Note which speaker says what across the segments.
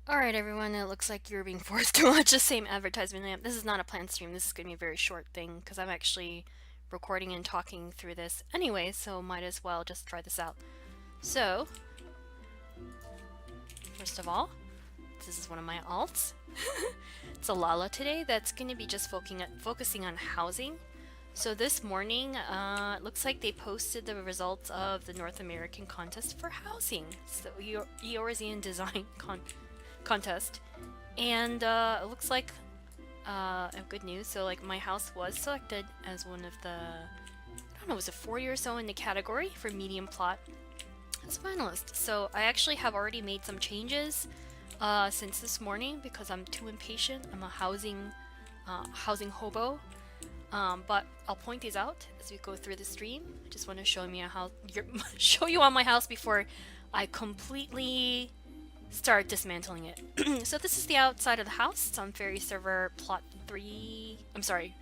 Speaker 1: Alright everyone, it looks like you're being forced to watch the same advertisement. This is not a planned stream, this is going to be a very short thing because I'm actually recording and talking through this anyway, so might as well just try this out. So, first of all, this is one of my alts. It's a Lala today that's going to be just focusing on housing. So this morning, it looks like they posted the results of the North American contest for housing. So Eorzean Design contest. And it looks like good news. So like my house was selected as one of the, I don't know, was it 40 or so in the category for medium plot as a finalist. So I actually have already made some changes since this morning because I'm too impatient. I'm a housing hobo. But I'll point these out as we go through the stream. I just want to show you on my house before I completely start dismantling it. So this is the outside of the house. It's on Faerie server plot 3. I'm sorry,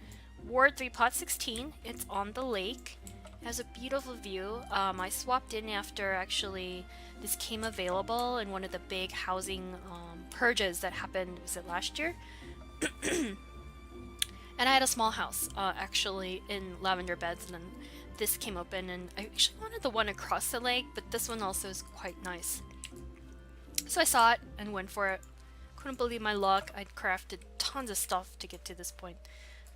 Speaker 1: Ward 3 plot 16. It's on the lake. It has a beautiful view. I swapped in after actually this came available in one of the big housing purges that happened, was it last year? And I had a small house, actually, in lavender beds, and then this came open, and I actually wanted the one across the lake, but this one also is quite nice. So I saw it and went for it. Couldn't believe my luck. I'd crafted tons of stuff to get to this point.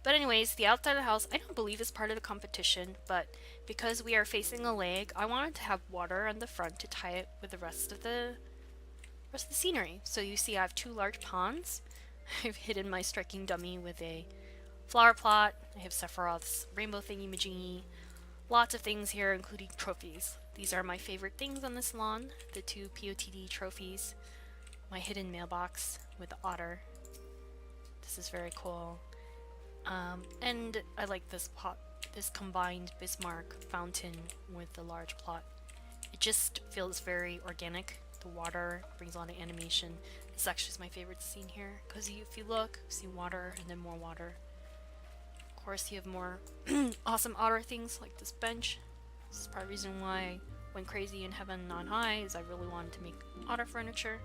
Speaker 1: But anyways, the outside of the house, I don't believe is part of the competition, but because we are facing a lake, I wanted to have water on the front to tie it with the rest of the scenery. So you see I have 2 large ponds. I've hidden my striking dummy with a flower plot. I have Sephiroth's rainbow thingy-majiggy. Lots of things here, including trophies. These are my favorite things on this lawn. The 2 POTD trophies. My hidden mailbox with the otter. This is very cool. And I like this this combined Bismarck fountain with the large plot. It just feels very organic. The water brings on the animation. This actually is my favorite scene here, because if you look, you see water and then more water. Of course, you have more awesome otter things like this bench. This is part of the reason why I went crazy in Heaven on High, is I really wanted to make otter furniture.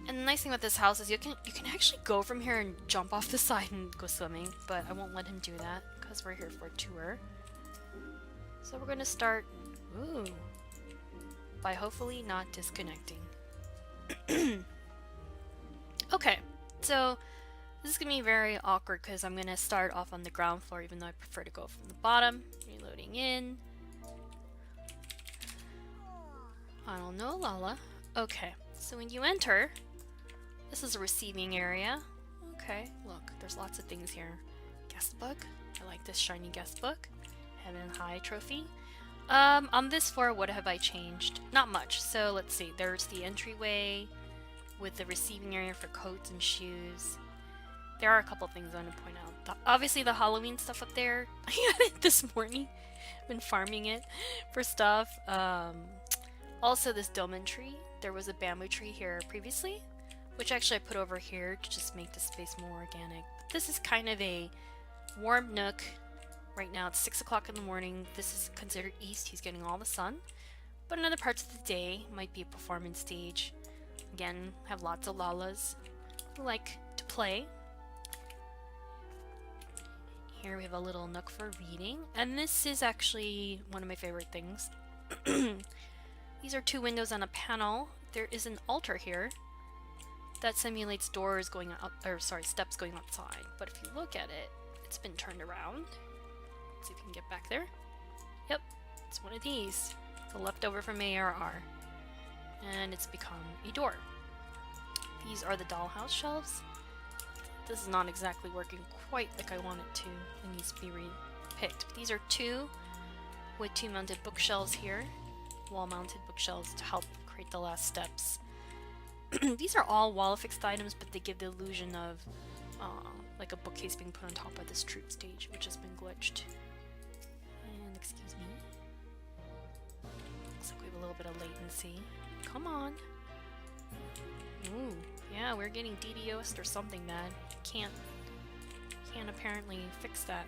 Speaker 1: And the nice thing about this house is you can actually go from here and jump off the side and go swimming, but I won't let him do that because we're here for a tour. So we're gonna start, by hopefully not disconnecting. Okay, so this is gonna be very awkward because I'm gonna start off on the ground floor, even though I prefer to go from the bottom. Reloading in. I don't know, Lala. Okay, so when you enter, this is a receiving area. Okay, look, there's lots of things here. Guest book. I like this shiny guest book. Heaven High trophy. On this floor, what have I changed? Not much. So let's see. There's the entryway with the receiving area for coats and shoes. There are a couple things I want to point out. Obviously, the Halloween stuff up there. I had it this morning. Been farming it for stuff. Also, this dolmen tree. There was a bamboo tree here previously, which actually I put over here to just make the space more organic. But this is kind of a warm nook. Right now it's 6 o'clock in the morning. This is considered east. He's getting all the sun. But in other parts of the day, might be a performance stage. Again, have lots of Lalas who like to play. Here we have a little nook for reading. And this is actually one of my favorite things. These are 2 windows on a panel. There is an altar here that simulates doors going up, or sorry, steps going outside. But if you look at it, it's been turned around. Let's see if we can get back there. Yep, it's one of these. The leftover from ARR. And it's become a door. These are the dollhouse shelves. This is not exactly working quite like I want it to. It needs to be repicked. But these are 2 with 2 mounted bookshelves here. Wall-mounted bookshelves to help create the last steps. These are all wall-affixed items, but they give the illusion of like a bookcase being put on top of this troop stage, which has been glitched. And excuse me. Looks like we have a little bit of latency. Come on. Ooh, yeah, we're getting DDoS'd or something bad. Can't apparently fix that.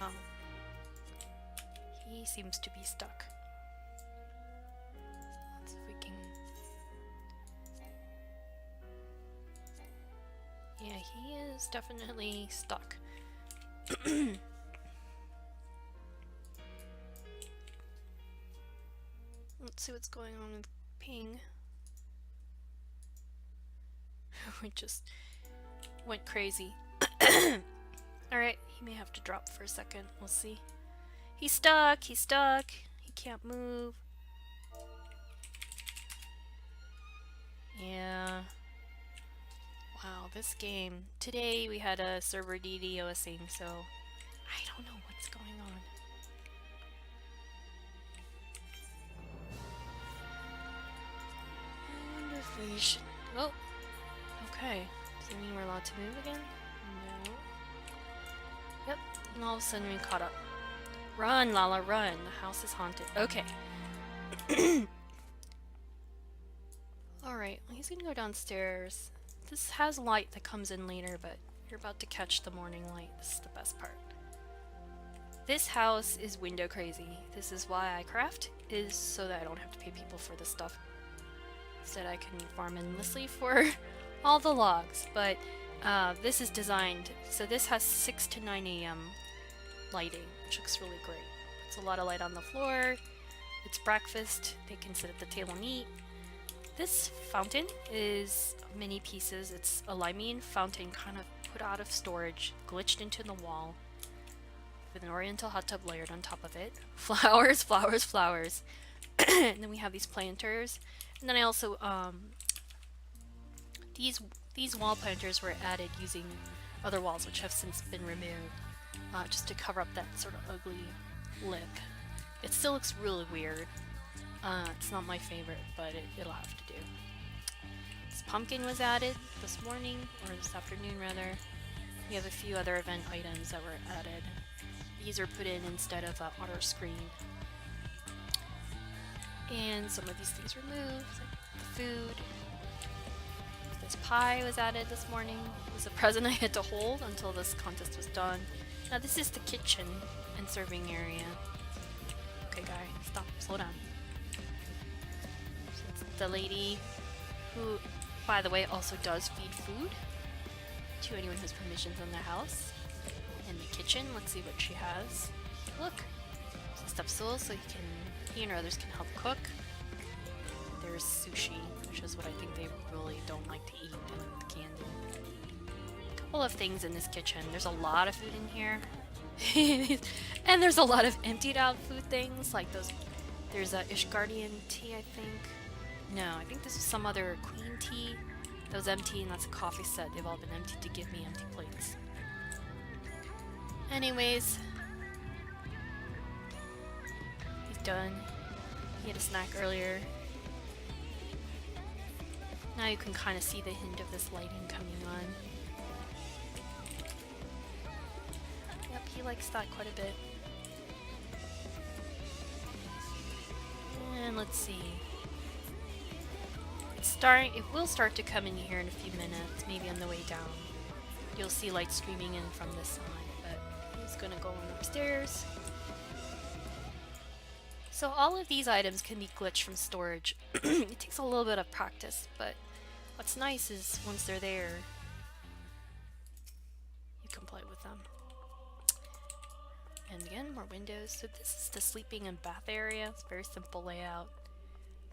Speaker 1: Oh. He seems to be stuck. He is definitely stuck. Let's see what's going on with ping. We just went crazy. Alright, he may have to drop for a second. We'll see. He's stuck! He's stuck! He can't move. Yeah. Wow, this game. Today we had a server DDoSing, so I don't know what's going on. I wonder if we should... Oh! Okay. Does that mean we're allowed to move again? No. Yep. And all of a sudden we caught up. Run, Lala, run! The house is haunted. Okay. Alright, well, he's gonna go downstairs. This has light that comes in later, but you're about to catch the morning light. This is the best part. This house is window crazy. This is why I craft, is so that I don't have to pay people for this stuff. Instead I can farm endlessly for all the logs, but this is designed, so this has 6 to 9 a.m. lighting, which looks really great. It's a lot of light on the floor, it's breakfast, they can sit at the table and eat. This fountain is many pieces. It's a limene fountain kind of put out of storage, glitched into the wall, with an oriental hot tub layered on top of it. Flowers, flowers, flowers. And then we have these planters. And then I also, these wall planters were added using other walls, which have since been removed, just to cover up that sort of ugly lip. It still looks really weird. It's not my favorite, but it'll have to do. This pumpkin was added this morning, or this afternoon rather. We have a few other event items that were added. These are put in instead of auto screen. And some of these things removed, like the food. This pie was added this morning. It was a present I had to hold until this contest was done. Now this is the kitchen and serving area. Okay guy, stop, slow down. The lady who, by the way, also does feed food to anyone who has permissions in their house. In the kitchen, let's see what she has. Look, some stuffed soul so he and others can help cook. There's sushi, which is what I think they really don't like to eat, and the candy. A couple of things in this kitchen. There's a lot of food in here. And there's a lot of emptied out food things, like those. There's a Ishgardian tea, I think. No, I think this is some other queen tea that was empty, and that's a coffee set. They've all been emptied to give me empty plates. Anyways, he's done. He had a snack earlier. Now you can kind of see the hint of this lighting coming on. Yep, he likes that quite a bit. And let's see. It will start to come in here in a few minutes, maybe on the way down. You'll see light streaming in from this side, but he's gonna go on upstairs. So all of these items can be glitched from storage. It takes a little bit of practice, but what's nice is once they're there, you can play with them. And again, more windows. So this is the sleeping and bath area. It's a very simple layout.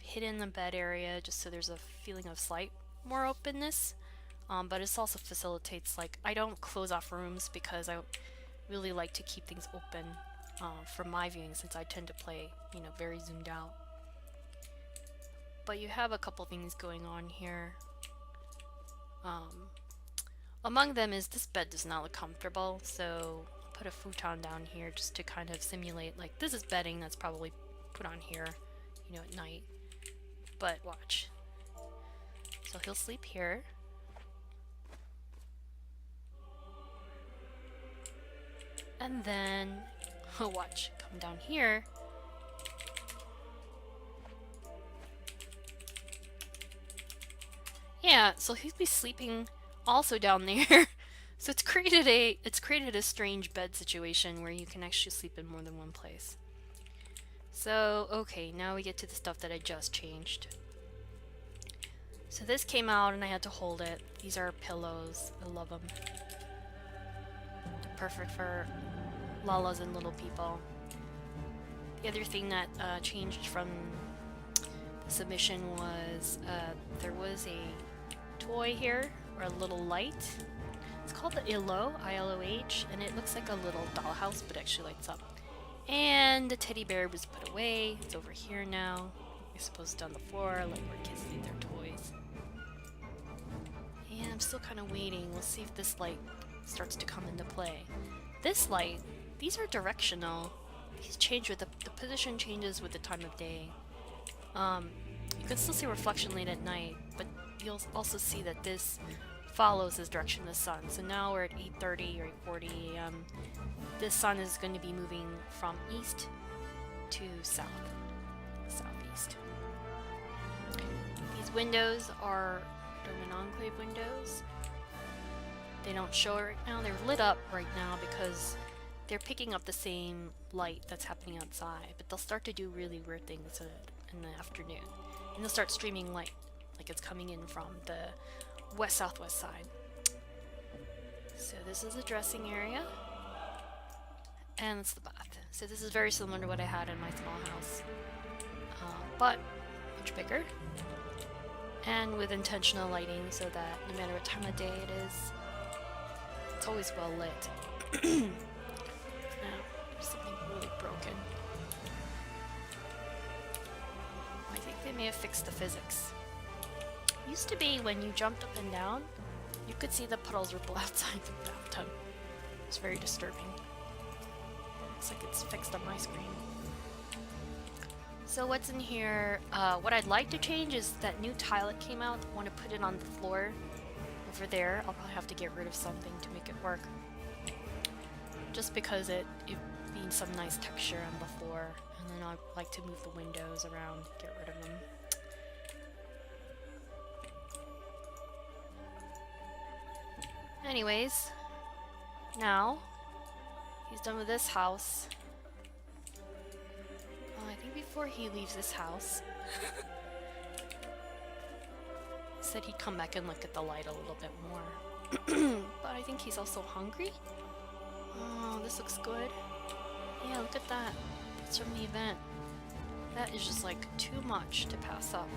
Speaker 1: Hidden the bed area just so there's a feeling of slight more openness, but it also facilitates, like, I don't close off rooms because I really like to keep things open for my viewing, since I tend to play, you know, very zoomed out. But you have a couple things going on here. Among them is this bed does not look comfortable, so put a futon down here just to kind of simulate, like, this is bedding that's probably put on here, you know, at night. But watch. So he'll sleep here. And then, watch, come down here. Yeah, so he'll be sleeping also down there. So it's created a strange bed situation where you can actually sleep in more than one place. So, okay, now we get to the stuff that I just changed. So this came out and I had to hold it. These are pillows. I love them. They're perfect for lalas and little people. The other thing that changed from the submission was there was a toy here, or a little light. It's called the ILO, I-L-O-H, and it looks like a little dollhouse, but actually lights up. And the teddy bear was put away. It's over here now. I suppose it's on the floor, like where kids leave their toys. And I'm still kind of waiting. We'll see if this light starts to come into play. This light, these are directional. These change with the position changes with the time of day. You can still see reflection late at night, but you'll also see that this follows the direction of the sun. So now we're at 8:30 or 8:40 a.m. This sun is going to be moving from east to south, southeast. These windows are Dorman Enclave windows. They don't show it right now. They're lit up right now because they're picking up the same light that's happening outside, but they'll start to do really weird things in the afternoon. And they'll start streaming light, like it's coming in from the west-southwest side. So this is the dressing area, and it's the bath. So this is very similar to what I had in my small house, but much bigger, and with intentional lighting so that no matter what time of day it is, it's always well lit. Now, there's something really broken. I think they may have fixed the physics. Used to be when you jumped up and down, you could see the puddles ripple outside the bathtub. It's very disturbing. Looks like it's fixed on my screen. So what's in here? What I'd like to change is that new tile that came out. I want to put it on the floor over there. I'll probably have to get rid of something to make it work. Just because it needs some nice texture on the floor. And then I'd like to move the windows around, get rid of them. Anyways, now he's done with this house. I think before he leaves this house, he said he'd come back and look at the light a little bit more. But I think he's also hungry. Oh, this looks good. Yeah, look at that. It's from the event. That is just like too much to pass up.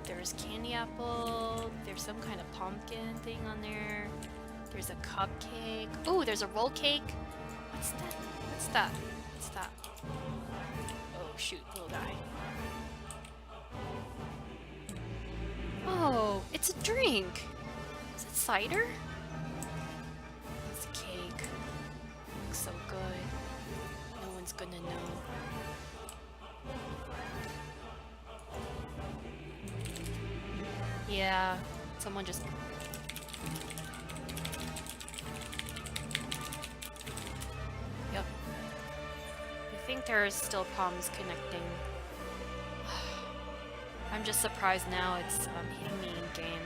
Speaker 1: There's candy apple, there's some kind of pumpkin thing on there, there's a cupcake. Oh, there's a roll cake. What's that? What's that? What's that? Oh shoot, little guy. Oh, it's a drink. Is it cider? It's a cake. Looks so good. No one's gonna know. Yeah, someone just... Yep. I think there's still problems connecting. I'm just surprised now it's hitting me in-game.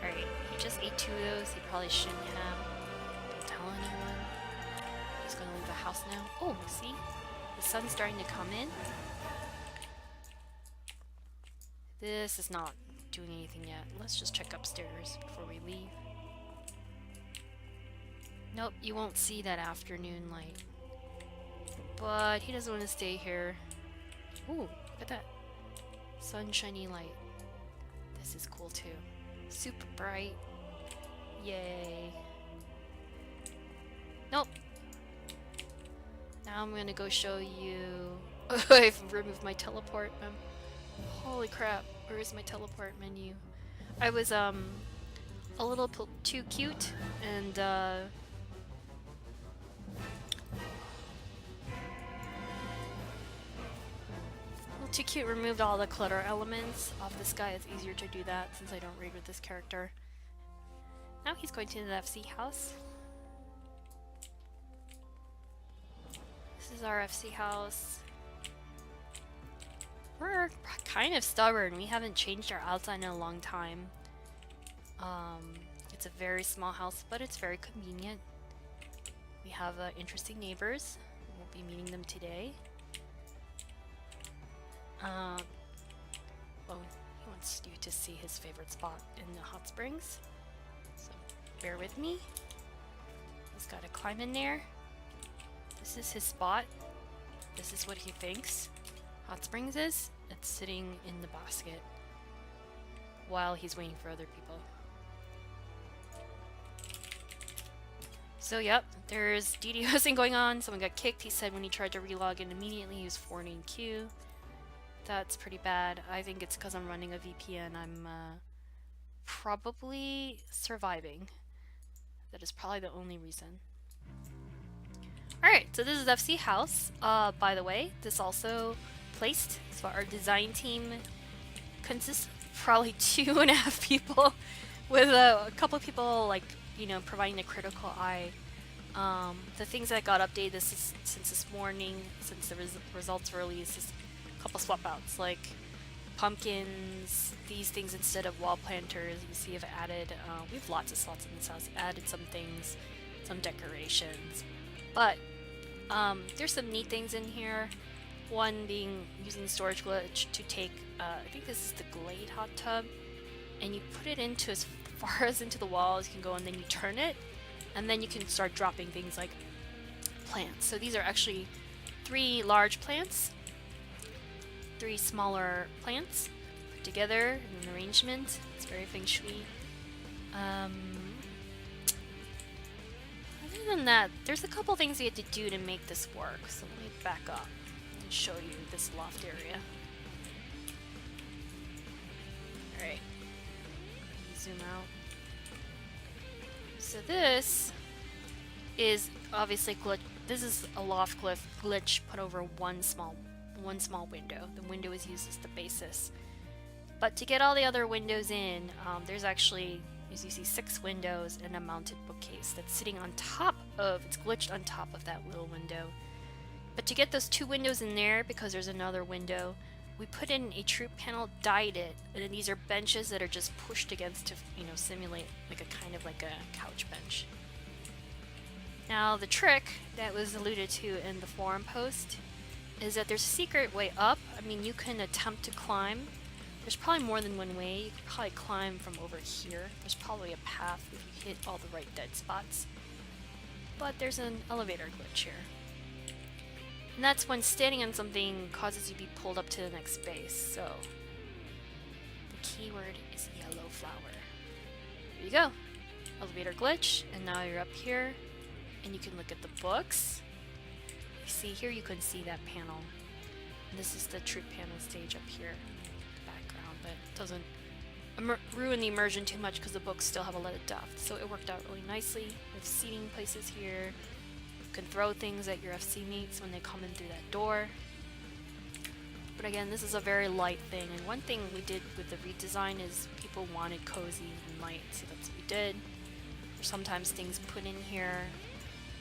Speaker 1: Alright, he just ate 2 of those he probably shouldn't have. Don't tell anyone. He's gonna leave the house now. Oh, see? The sun's starting to come in. This is not doing anything yet. Let's just check upstairs before we leave. Nope, you won't see that afternoon light. But he doesn't want to stay here. Ooh, look at that. Sunshiny light. This is cool too. Super bright. Yay. Nope. Now I'm gonna go show you... I've removed my teleport. Holy crap. Where is my teleport menu? I was, a little too cute, and, a little too cute, removed all the clutter elements off this guy. It's easier to do that since I don't read with this character. Now he's going to the FC house. This is our FC house. We're kind of stubborn. We haven't changed our outside in a long time. It's a very small house, but it's very convenient. We have interesting neighbors. We'll be meeting them today. Oh, He wants you to see his favorite spot in the hot springs. So bear with me. He's got to climb in there. This is his spot. This is what he thinks hot springs is. It's sitting in the basket while he's waiting for other people. So yep, there's DDoSing going on. Someone got kicked. He said when he tried to relog in immediately he was forwarding queue. That's pretty bad. I think it's because I'm running a VPN. I'm probably surviving. That is probably the only reason. Alright, so this is FC House. By the way, this also placed. So our design team consists of probably 2.5 people with a couple of people like, you know, providing a critical eye. The things that got updated since this morning, since the results were released, is a couple swap outs, like pumpkins, these things instead of wall planters. You see I've added, we have lots of slots in this house, added some things, some decorations. But there's some neat things in here. One being using the storage glitch to take, I think this is the Glade hot tub, and you put it into as far as into the wall as you can go, and then you turn it, and then you can start dropping things like plants. So these are actually 3 large plants, 3 smaller plants put together in an arrangement. It's very feng shui. Other than that, there's a couple things you have to do to make this work. So let me back up and show you this loft area. Alright. Zoom out. So this is obviously glitch. This is a loft glitch put over one small window. The window is used as the basis. But to get all the other windows in, there's actually, as you see, 6 windows and a mounted bookcase that's sitting on top of, it's glitched on top of that little window. But to get those 2 windows in there, because there's another window, we put in a troop panel, dyed it, and then these are benches that are just pushed against to, you know, simulate like a kind of like a couch bench. Now the trick that was alluded to in the forum post is that there's a secret way up. I mean, you can attempt to climb. There's probably more than one way. You could probably climb from over here. There's probably a path if you hit all the right dead spots. But there's an elevator glitch here. And that's when standing on something causes you to be pulled up to the next base. So the keyword is yellow flower. There you go. Elevator glitch, and now you're up here and you can look at the books. You see here, you can see that panel. And this is the troop panel stage up here in the background, but it doesn't ruin the immersion too much because the books still have a lot of depth. So it worked out really nicely. We have seating places here. You can throw things at your FC mates when they come in through that door. But again, this is a very light thing, and one thing we did with the redesign is people wanted cozy and light, so that's what we did. There's sometimes things put in here.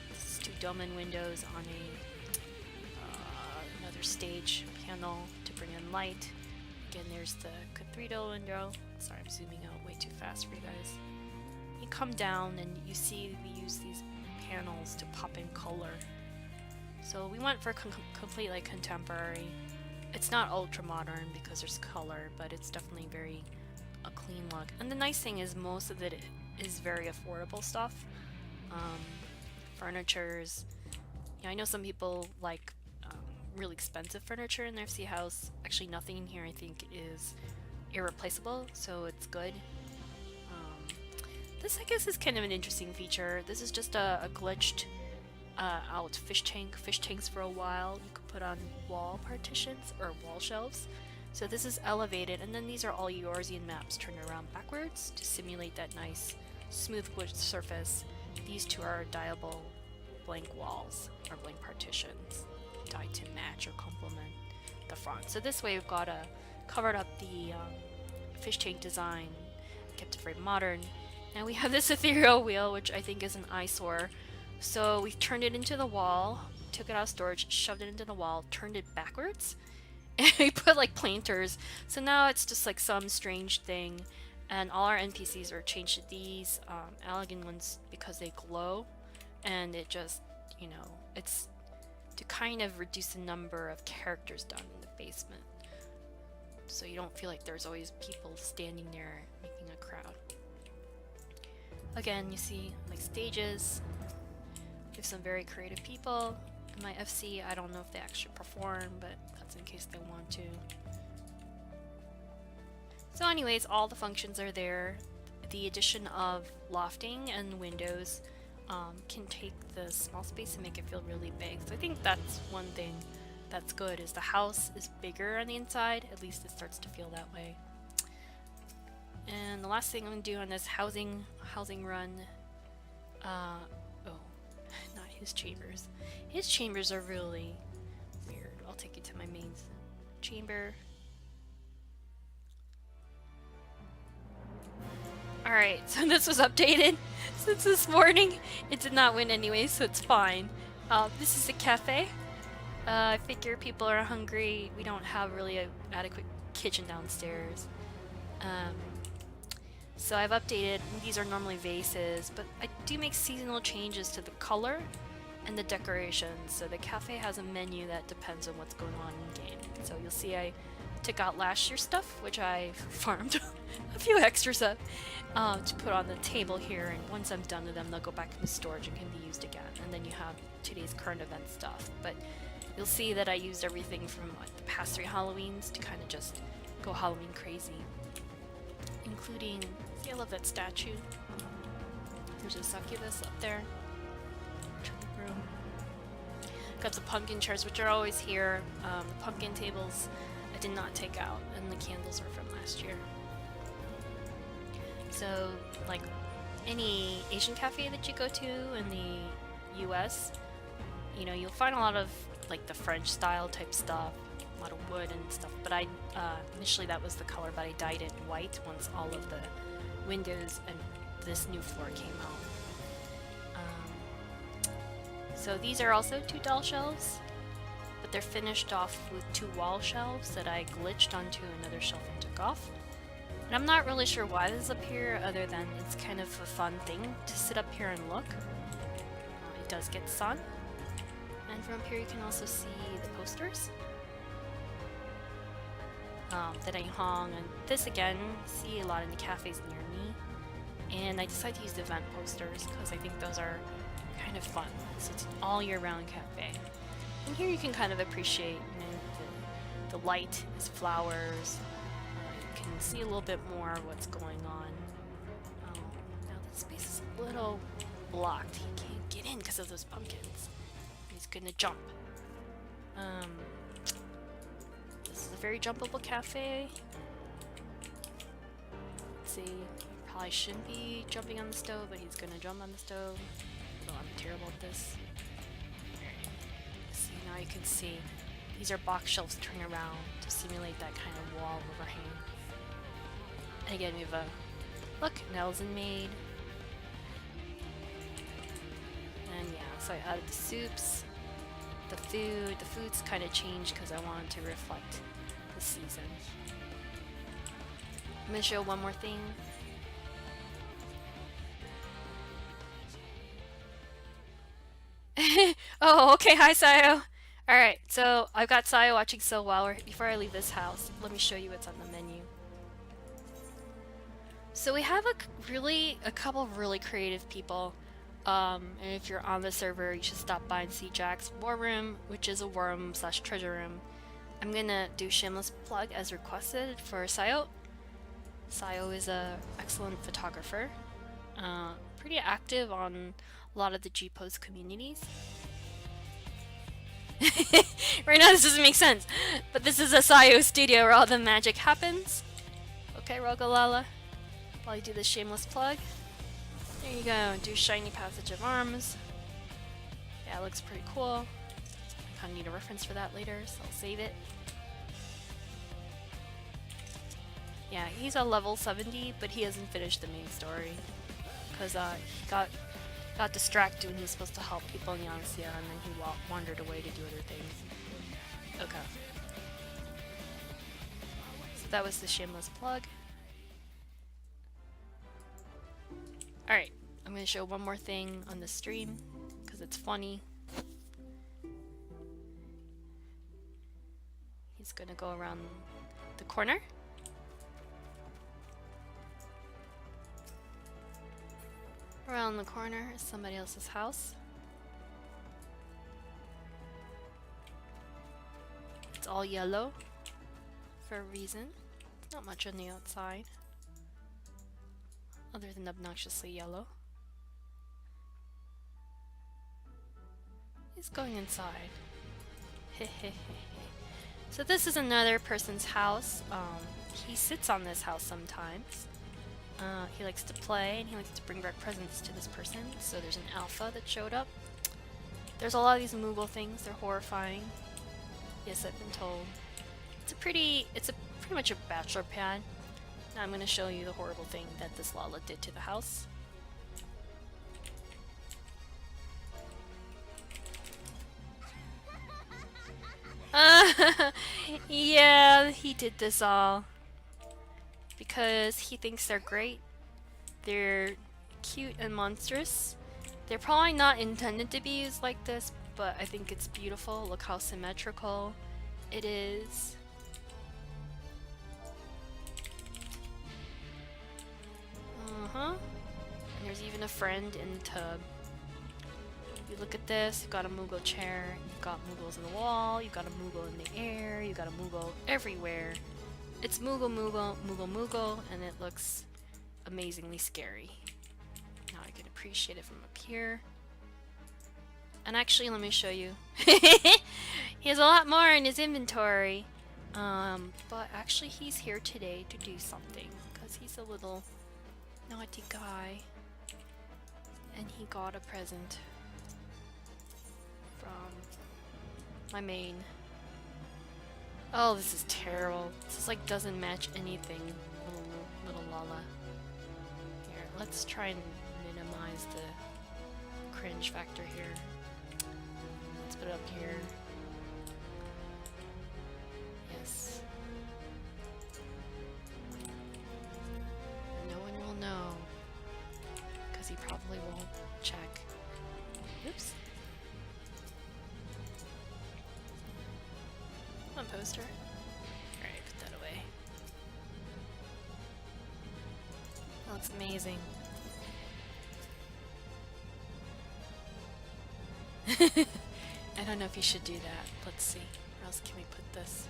Speaker 1: This is 2 dolmen windows on another stage panel to bring in light. Again, there's the cathedral window. Sorry, I'm zooming out way too fast for you guys. You come down and you see we use these panels to pop in color. So we went for complete like contemporary. It's not ultra modern because there's color, but it's definitely very a clean look. And the nice thing is most of it is very affordable stuff. Furnitures. Yeah, I know some people like really expensive furniture in their FC house. Actually, nothing in here I think is irreplaceable, so it's good. This I guess is kind of an interesting feature. This is just a glitched out fish tank. Fish tanks for a while you could put on wall partitions or wall shelves. So this is elevated, and then these are all Eorzean maps turned around backwards to simulate that nice smooth glitched surface. These 2 are dyeable blank walls or blank partitions dyed to match or complement the front. So this way we've got covered up the fish tank design, kept it very modern. Now we have this ethereal wheel, which I think is an eyesore. So we turned it into the wall, took it out of storage, shoved it into the wall, turned it backwards, and we put like planters. So now it's just like some strange thing, and all our NPCs are changed to these elegant ones because they glow, and it just, you know, it's to kind of reduce the number of characters down in the basement. so you don't feel like there's always people standing there making a crowd. Again, you see like stages. We have some very creative people. In my FC, I don't know if they actually perform, but that's in case they want to. So anyways, all the functions are there. The addition of lofting and windows can take the small space and make it feel really big. So I think that's one thing that's good, is the house is bigger on the inside. At least it starts to feel that way. And the last thing I'm going to do on this housing run, oh, not his chambers. His chambers are really weird. I'll take you to my main chamber. Alright, so this was updated since this morning. It did not win anyway, so it's fine. This is a cafe. I figure people are hungry. We don't have really an adequate kitchen downstairs. So I've updated. These are normally vases, but I do make seasonal changes to the color and the decorations. So the cafe has a menu that depends on what's going on in game. So you'll see I took out last year's stuff, which I farmed a few extras of to put on the table here, and once I'm done with them, they'll go back into storage and can be used again. And then you have today's current event stuff. But you'll see that I used everything from like the past 3 Halloweens to kind of just go Halloween crazy, including, see, I love that statue. There's a succubus up there. Room. Got the pumpkin chairs, which are always here. The pumpkin tables I did not take out, and the candles are from last year. So, like any Asian cafe that you go to in the US, you know, you'll find a lot of like the French style type stuff, a lot of wood and stuff, but I initially that was the color, but I dyed it white once all of the windows and this new floor came out. So these are also 2 doll shelves, but they're finished off with 2 wall shelves that I glitched onto another shelf and took off. And I'm not really sure why this is up here, other than it's kind of a fun thing to sit up here and look. It does get sun. And from up here you can also see the posters that I hung. And this again, see a lot in the cafes near me. And I decided to use the event posters because I think those are kind of fun. So it's an all year round cafe. And here you can kind of appreciate, you know, the light is flowers. You can see a little bit more of what's going on. Now this space is a little blocked. He can't get in because of those pumpkins. He's gonna jump. This is a very jumpable cafe. Let's see. Probably shouldn't be jumping on the stove, but he's gonna jump on the stove. Although I'm terrible at this. See, now you can see these are box shelves turning around to simulate that kind of wall overhang. And again, we have a look, Nelson made. And yeah, so I added the soups, the food. The food's kind of changed because I wanted to reflect the season. I'm gonna show one more thing. Oh, okay, hi Sayo. Alright, so I've got Sayo watching, so before I leave this house, let me show you what's on the menu. So we have a couple of really creative people. And if you're on the server, you should stop by and see Jack's War Room, which is a war room / treasure room. I'm gonna do shameless plug as requested for Sayo. Sayo is a excellent photographer. Pretty active on a lot of the G-Post communities. Right now this doesn't make sense, but this is a Sayo studio where all the magic happens. Okay, Rogalala. While you do this shameless plug. There you go, do Shiny Passage of Arms. Yeah, it looks pretty cool. I kinda need a reference for that later, so I'll save it. Yeah, he's a level 70, but he hasn't finished the main story. Because he got distracted when he was supposed to help people in Eorzean, and then he wandered away to do other things. Okay. So that was the shameless plug. Alright, I'm going to show one more thing on the stream, because it's funny. He's going to go around the corner. Around the corner is somebody else's house. It's all yellow for a reason. It's not much on the outside, other than obnoxiously yellow. He's going inside. So this is another person's house. He sits on this house sometimes. He likes to play and he likes to bring back presents to this person. So there's an alpha that showed up. There's a lot of these Moogle things. They're horrifying. Yes, I've been told. It's pretty much a bachelor pad. Now I'm going to show you the horrible thing that this Lala did to the house. Yeah, he did this all because he thinks they're great. They're cute and monstrous. They're probably not intended to be used like this, but I think it's beautiful. Look how symmetrical it is. And there's even a friend in the tub. You look at this, you've got a Moogle chair, you've got Moogles in the wall, you've got a Moogle in the air, you've got a Moogle everywhere. It's Moogle, Moogle, Moogle, Moogle, and it looks amazingly scary. Now I can appreciate it from up here. And actually, let me show you. He has a lot more in his inventory. But actually he's here today to do something, because he's a little naughty guy. And he got a present from my main. Oh, this is terrible. This is like doesn't match anything, little Lala. Here, let's try and minimize the cringe factor here. Let's put it up here. Yes. No one will know, because he probably won't check. Oops. Come on, poster. Alright, put that away. That looks amazing. I don't know if you should do that. Let's see. Where else can we put this?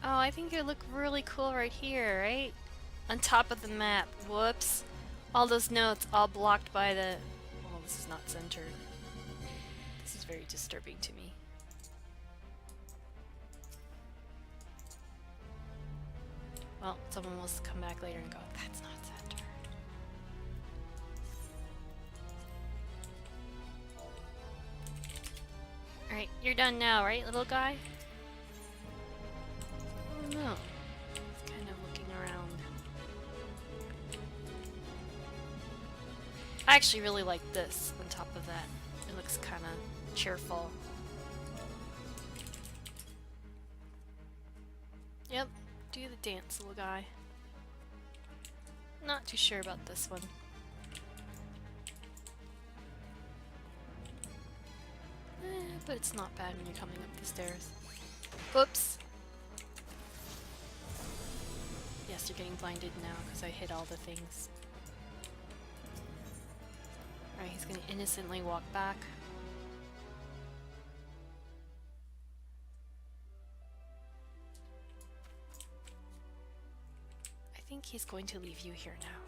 Speaker 1: Oh, I think it would look really cool right here, right? On top of the map. Whoops. All those notes all blocked by the... Oh, this is not centered. This is very disturbing to me. Well, someone will come back later and go, that's not centered. Alright, you're done now, right, little guy? Oh no. He's kind of looking around. I actually really like this on top of that. It looks kind of cheerful. Yep, do the dance, little guy. Not too sure about this one. But it's not bad when you're coming up the stairs. Whoops! Yes, you're getting blinded now because I hit all the things. Alright, he's gonna innocently walk back. I think he's going to leave you here now.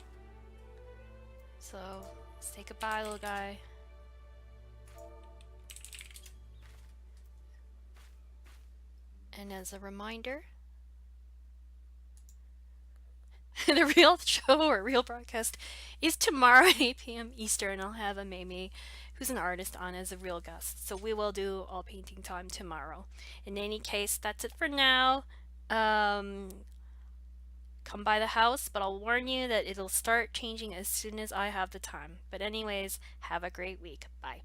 Speaker 1: So, say goodbye, little guy. And as a reminder, the real show or real broadcast is tomorrow at 8 p.m. Eastern. I'll have a Mimi, who's an artist, on as a real guest. So we will do all painting time tomorrow. In any case, that's it for now. Come by the house, but I'll warn you that it'll start changing as soon as I have the time. But anyways, have a great week. Bye.